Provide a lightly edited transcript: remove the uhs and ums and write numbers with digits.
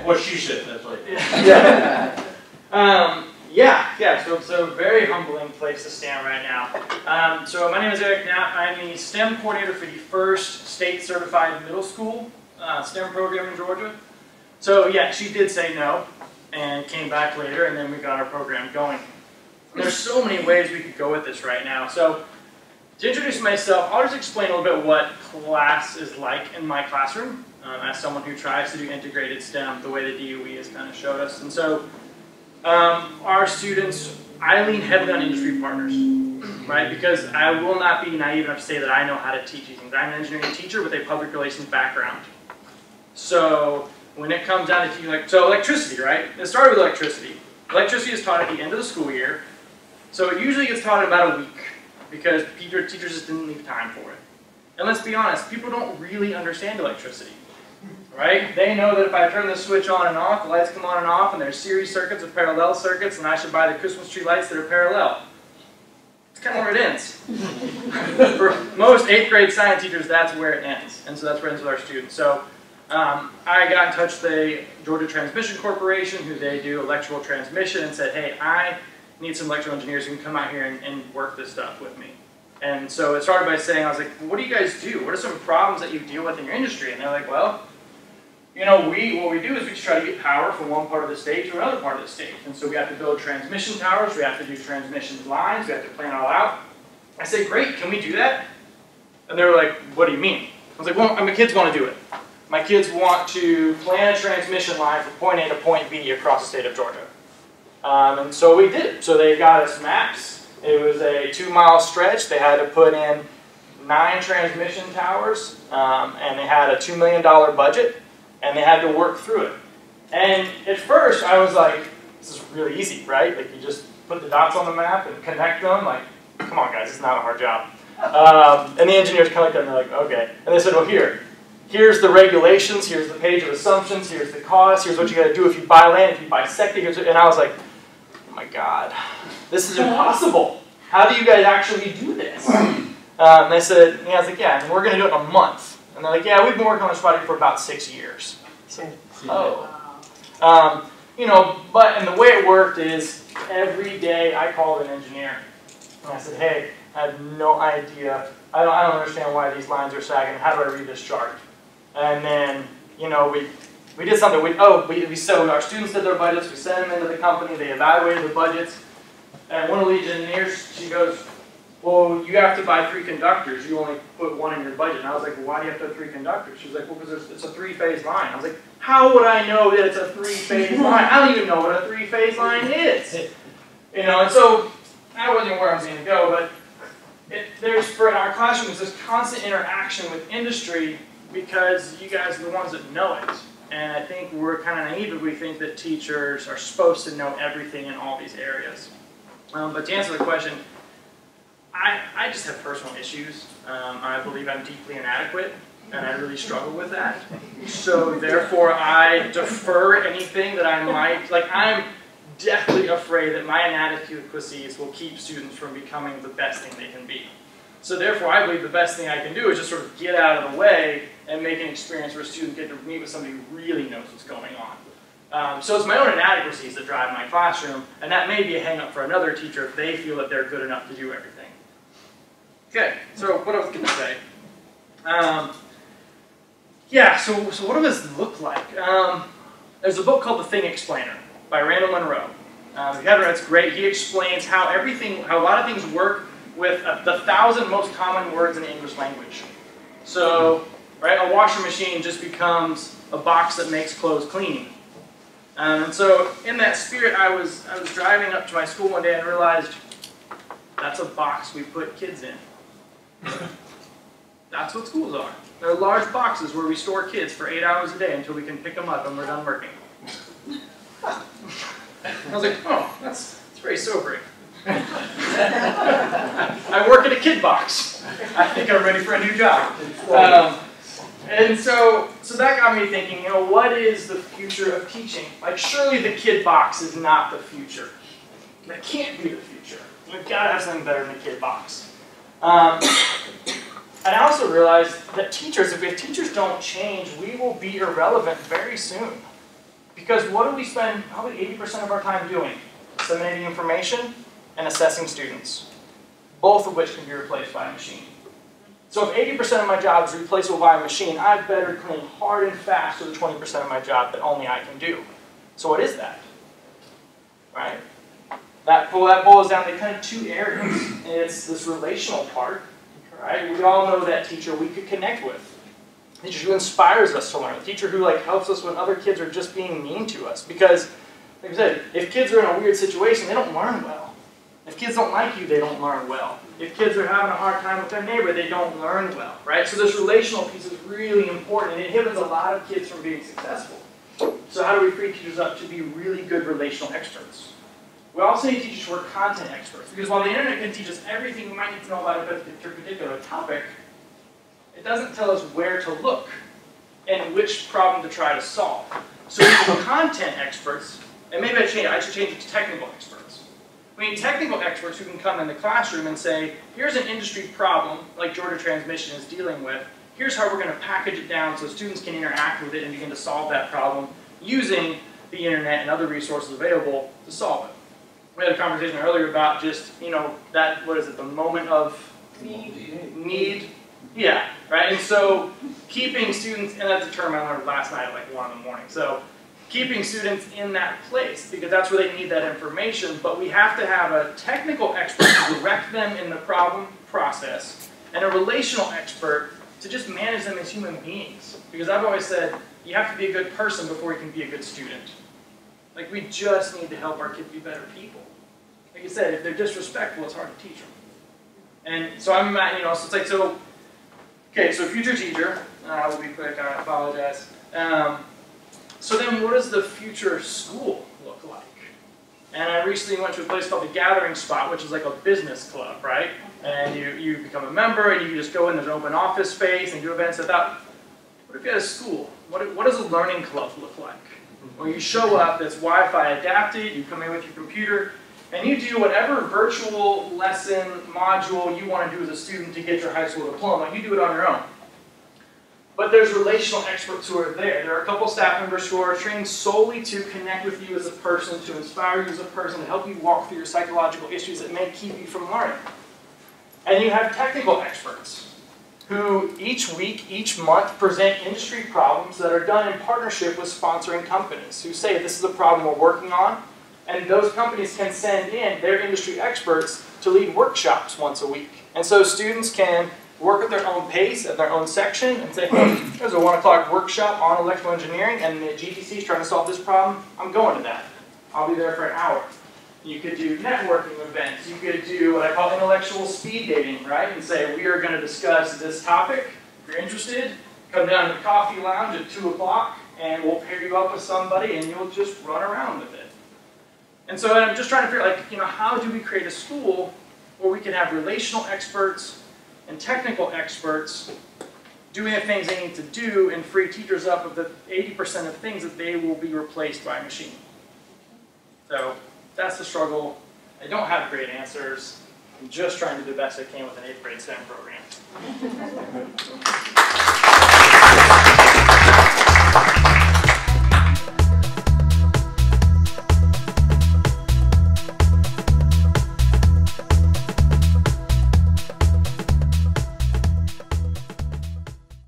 What she said, that's like. Yeah. So very humbling place to stand right now. So my name is Knapp. I'm the STEM coordinator for the first state certified middle school STEM program in Georgia. So yeah, she did say no and came back later, and then we got our program going. There's so many ways we could go with this right now. So to introduce myself, I'll just explain a little bit what class is like in my classroom as someone who tries to do integrated STEM the way the DOE has kind of showed us. And so our students, I lean heavily on industry partners, right? Because I will not be naive enough to say that I know how to teach these things. I'm an engineering teacher with a public relations background. So when it comes down to teaching, so electricity, right? It started with electricity. Electricity is taught at the end of the school year. So it usually gets taught in about a week because teachers just didn't leave time for it. And let's be honest, people don't really understand electricity, right? They know that if I turn the switch on and off, the lights come on and off, and there's series circuits or parallel circuits, and I should buy the Christmas tree lights that are parallel. It's kind of where it ends. For most 8th grade science teachers, that's where it ends. And so that's where it ends with our students. So I got in touch with the Georgia Transmission Corporation, who they do electrical transmission, and said, hey, I need some electrical engineers who can come out here and work this stuff with me. And so it started by saying, I was like, well, what do you guys do? What are some problems that you deal with in your industry? And they're like, well, you know, what we do is we just try to get power from one part of the state to another part of the state. And so we have to build transmission towers, we have to do transmission lines, we have to plan it all out. I said, great, can we do that? And they were like, what do you mean? I was like, well, my kids want to do it. My kids want to plan a transmission line from point A to point B across the state of Georgia. And so we did. So they got us maps. It was a 2-mile stretch. They had to put in 9 transmission towers, and they had a $2 million budget, and they had to work through it. And at first, I was like, this is really easy, right? Like, you just put the dots on the map and connect them. Like, come on, guys, it's not a hard job. And the engineers kind of looked at me like, okay. And they said, well, here's the regulations, here's the page of assumptions, here's the cost, here's what you got to do if you buy land, if you bisect it. And I was like, oh my God, this is impossible. How do you guys actually do this? And they said, I was like, yeah, and we're going to do it in a month. And they're like, yeah, we've been working on this project for about 6 years. So, oh. You know, and the way it worked is every day I called an engineer. And I said, hey, I have no idea. I don't understand why these lines are sagging. How do I read this chart? And then, you know, we did something. So our students did their budgets. We sent them into the company. They evaluated the budgets. And one of the lead engineers, she goes, well, you have to buy 3 conductors. You only put 1 in your budget. And I was like, well, why do you have to have 3 conductors? She was like, well, because it's a 3-phase line. I was like, how would I know that it's a 3-phase line? I don't even know what a 3-phase line is. You know, and so I wasn't where I was going to go, but in our classroom, there's this constant interaction with industry because you guys are the ones that know it. And I think we're kind of naive if we think that teachers are supposed to know everything in all these areas. But to answer the question, I just have personal issues. I believe I'm deeply inadequate, and I really struggle with that. So therefore, I defer anything that I might, like I'm deathly afraid that my inadequacies will keep students from becoming the best thing they can be. So therefore, I believe the best thing I can do is just sort of get out of the way and make an experience where students get to meet with somebody who really knows what's going on. So it's my own inadequacies that drive my classroom, and that may be a hang-up for another teacher if they feel that they're good enough to do everything. Okay, so what I was going to say. Yeah, so what does this look like? There's a book called The Thing Explainer by Randall Monroe. If you haven't read it, it's great. He explains how a lot of things work with the 1,000 most common words in the English language. So, right, a washer machine just becomes a box that makes clothes clean. And so, in that spirit, I was driving up to my school one day and realized that's a box we put kids in. That's what schools are. They're large boxes where we store kids for 8 hours a day until we can pick them up and we're done working. I was like, oh, that's very sobering. I work at a kid box. I think I'm ready for a new job. And so that got me thinking, you know, what is the future of teaching? Like, surely the kid box is not the future. That can't be the future. We've got to have something better than the kid box. And I also realized that if teachers don't change, we will be irrelevant very soon. Because what do we spend probably 80% of our time doing? Disseminating information and assessing students, both of which can be replaced by a machine. So if 80% of my job is replaceable by a machine, I better cling hard and fast to the 20% of my job that only I can do. So what is that? Right? That boils down to kind of two areas. It's this relational part, right? We all know that teacher we could connect with. The teacher who inspires us to learn. The teacher who helps us when other kids are just being mean to us. Because, like I said, if kids are in a weird situation, they don't learn well. If kids don't like you, they don't learn well. If kids are having a hard time with their neighbor, they don't learn well, right? So this relational piece is really important, and it inhibits a lot of kids from being successful. So how do we free teachers up to be really good relational experts? We also need teachers who are content experts, because while the internet can teach us everything we might need to know about a particular topic, it doesn't tell us where to look and which problem to try to solve. So we need content experts, and maybe I should change it to technical experts. We need technical experts who can come in the classroom and say, here's an industry problem, like Georgia Transmission is dealing with. Here's how we're going to package it down so students can interact with it and begin to solve that problem using the internet and other resources available to solve it. We had a conversation earlier about just, the moment of need. Yeah, right? And so keeping students, and that's a term I learned last night at like 1 in the morning. So keeping students in that place, because that's where they need that information, but we have to have a technical expert to direct them in the problem process, and a relational expert to just manage them as human beings. Because I've always said, you have to be a good person before you can be a good student. Like, we just need to help our kids be better people. Like you said, if they're disrespectful, it's hard to teach them. And so I'm at, so it's like, okay, so future teacher, we'll be quick, I apologize. So then what does the future school look like? And I recently went to a place called the Gathering Spot, which is like a business club, right? And you become a member, and you can just go in, there's an open office space, and do events. I thought, what if you had a school? What does a learning club look like? Well, you show up, it's Wi-Fi adapted, you come in with your computer, and you do whatever virtual lesson module you want to do as a student to get your high school diploma. You do it on your own. But there's relational experts who are there. There are a couple staff members who are trained solely to connect with you as a person, to inspire you as a person, to help you walk through your psychological issues that may keep you from learning. And you have technical experts who each week, each month, present industry problems that are done in partnership with sponsoring companies who say, this is a problem we're working on, and those companies can send in their industry experts to lead workshops once a week. And so students can work at their own pace, at their own section, and say, hey, there's a 1 o'clock workshop on electrical engineering, and the GTC is trying to solve this problem. I'm going to that. I'll be there for an hour. You could do networking events. You could do what I call intellectual speed dating, right? And say, we are going to discuss this topic. If you're interested, come down to the coffee lounge at 2 o'clock, and we'll pair you up with somebody, and you'll just run around with it. And so I'm just trying to figure out, how do we create a school where we can have relational experts and technical experts doing the things they need to do and free teachers up of the 80% of things that they will be replaced by a machine. So that's the struggle. I don't have great answers. I'm just trying to do the best I can with an 8th grade STEM program.